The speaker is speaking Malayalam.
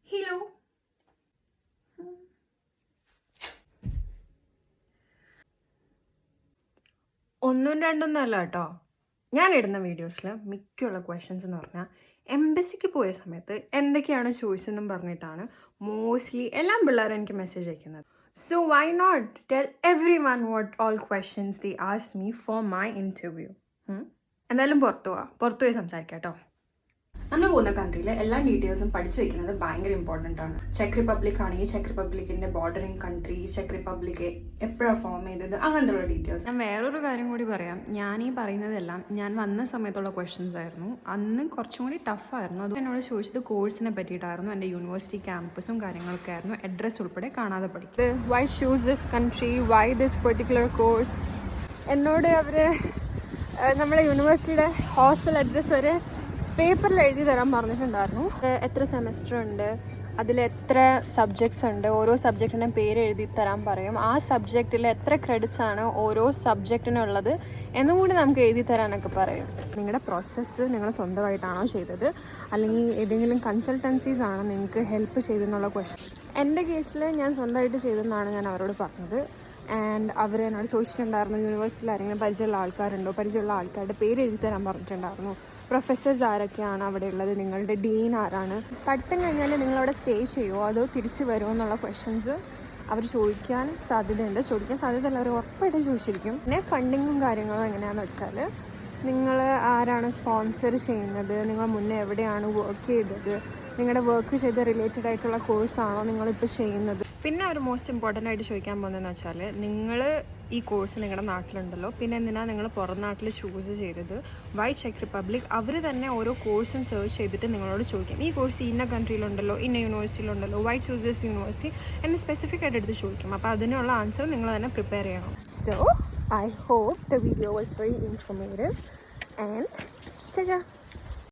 ഹലോ. ഒന്നും രണ്ടൊന്നും അല്ല കേട്ടോ. ഞാൻ ഇടുന്ന വീഡിയോസിൽ മിക്കുള്ള ക്വസ്റ്റ്യൻസ് എന്ന് പറഞ്ഞാൽ എംബസിക്ക് പോയ സമയത്ത് എന്തൊക്കെയാണ് ചോദിച്ചതെന്നും പറഞ്ഞിട്ടാണ് മോസ്റ്റ്ലി എല്ലാ പിള്ളേരും എനിക്ക് മെസ്സേജ് അയക്കുന്നത്. So why not tell everyone what all questions they ask me for my interview. എന്തായാലും പുറത്തു പോയി സംസാരിക്കാം കേട്ടോ. നമ്മൾ പോകുന്ന കൺട്രിയിലെ എല്ലാ ഡീറ്റെയിൽസും പഠിച്ചു വെക്കുന്നത് ഭയങ്കര ഇമ്പോർട്ടൻ്റ് ആണ്. ചെക്ക് റിപ്പബ്ലിക് ആണെങ്കിൽ check റിപ്പബ്ലിക്കിൻ്റെ bordering country, check republic എപ്പോഴാണ് ഫോം ചെയ്തത്, അങ്ങനത്തെ ഡീറ്റെയിൽസ്. ഞാൻ വേറൊരു കാര്യം കൂടി പറയാം. ഞാൻ ഈ പറയുന്നതെല്ലാം ഞാൻ വന്ന സമയത്തുള്ള ക്വസ്റ്റ്യൻസ് ആയിരുന്നു. അന്ന് കുറച്ചും കൂടി ടഫായിരുന്നു. അത് എന്നോട് ചോദിച്ചത് കോഴ്സിനെ പറ്റിയിട്ടായിരുന്നു, എൻ്റെ യൂണിവേഴ്സിറ്റി ക്യാമ്പസും കാര്യങ്ങളൊക്കെ ആയിരുന്നു. അഡ്രസ്സ് ഉൾപ്പെടെ കാണാതെ പഠിക്കും. Why choose this country, why this particular course. എന്നോട് അവർ നമ്മുടെ യൂണിവേഴ്സിറ്റിയുടെ ഹോസ്റ്റൽ അഡ്രസ്സ് വരെ പേപ്പറിൽ എഴുതി തരാൻ പറഞ്ഞിട്ടുണ്ടായിരുന്നു. എത്ര സെമസ്റ്റർ ഉണ്ട്, അതിൽ എത്ര സബ്ജക്ട്സ് ഉണ്ട്, ഓരോ സബ്ജക്റ്റിൻ്റെ പേര് എഴുതി തരാൻ പറയും. ആ സബ്ജക്റ്റിൽ എത്ര ക്രെഡിറ്റ്സ് ആണ് ഓരോ സബ്ജക്റ്റിനുള്ളത് എന്നും കൂടി നമുക്ക് എഴുതി തരാനൊക്കെ പറയും. നിങ്ങളുടെ പ്രോസസ്സ് നിങ്ങൾ സ്വന്തമായിട്ടാണോ ചെയ്തത്, അല്ലെങ്കിൽ ഏതെങ്കിലും കൺസൾട്ടൻസീസ് ആണോ നിങ്ങൾക്ക് ഹെൽപ്പ് ചെയ്തെന്നുള്ള ക്വസ്റ്റ്യൻ. എൻ്റെ കേസിൽ ഞാൻ സ്വന്തമായിട്ട് ചെയ്തെന്നാണ് ഞാൻ അവരോട് പറഞ്ഞത്. ആൻഡ് അവർ എന്നോട് ചോദിച്ചിട്ടുണ്ടായിരുന്നു യൂണിവേഴ്സിറ്റിയിൽ ആരെങ്കിലും പരിചയമുള്ള ആൾക്കാരുണ്ടോ, പരിചയമുള്ള ആൾക്കാരുടെ പേര് എഴുതി തരാൻ പറഞ്ഞിട്ടുണ്ടായിരുന്നു. പ്രൊഫസേഴ്സ് ആരൊക്കെയാണ് അവിടെ ഉള്ളത്, നിങ്ങളുടെ ഡീൻ ആരാണ്, പഠിത്തം കഴിഞ്ഞാൽ നിങ്ങളവിടെ സ്റ്റേ ചെയ്യുമോ അതോ തിരിച്ച് വരുമോ എന്നുള്ള ക്വസ്റ്റ്യൻസ് അവർ ചോദിക്കാൻ സാധ്യതയുണ്ട്. ചോദിക്കാൻ സാധ്യതയല്ല, അവർ ഉറപ്പായിട്ടും ചോദിച്ചിരിക്കും. പിന്നെ ഫണ്ടിങ്ങും കാര്യങ്ങളും എങ്ങനെയാണെന്ന് വെച്ചാൽ നിങ്ങൾ ആരാണ് സ്പോൺസർ ചെയ്യുന്നത്, നിങ്ങൾ മുന്നേ എവിടെയാണ് വർക്ക് ചെയ്തത്, നിങ്ങളുടെ വർക്ക് ചെയ്ത് റിലേറ്റഡ് ആയിട്ടുള്ള കോഴ്സാണോ നിങ്ങളിപ്പോൾ ചെയ്യുന്നത്. പിന്നെ അവർ മോസ്റ്റ് ഇമ്പോർട്ടൻ്റ് ആയിട്ട് ചോദിക്കാൻ പോകുന്നതെന്ന് വെച്ചാൽ നിങ്ങൾ ഈ കോഴ്സ് നിങ്ങളുടെ നാട്ടിലുണ്ടല്ലോ, പിന്നെ എന്തിനാണ് നിങ്ങൾ പുറം നാട്ടിൽ ചൂസ് ചെയ്തത്, വൈ ചെക്ക് റിപ്പബ്ലിക്. അവർ തന്നെ ഓരോ കോഴ്സും സെർച്ച് ചെയ്തിട്ട് നിങ്ങളോട് ചോദിക്കും, ഈ കോഴ്സ് ഇന്ന കൺട്രിയിലുണ്ടല്ലോ, ഇന്ന യൂണിവേഴ്സിറ്റിയിലുണ്ടല്ലോ, വൈ ചൂസ് ദിസ് യൂണിവേഴ്സിറ്റി എന്ന് സ്പെസിഫിക് ആയിട്ട് എടുത്ത് ചോദിക്കും. അപ്പോൾ അതിനുള്ള ആൻസർ നിങ്ങൾ തന്നെ പ്രിപ്പയർ ചെയ്യണം. So I hope the video was very informative and ta-ta!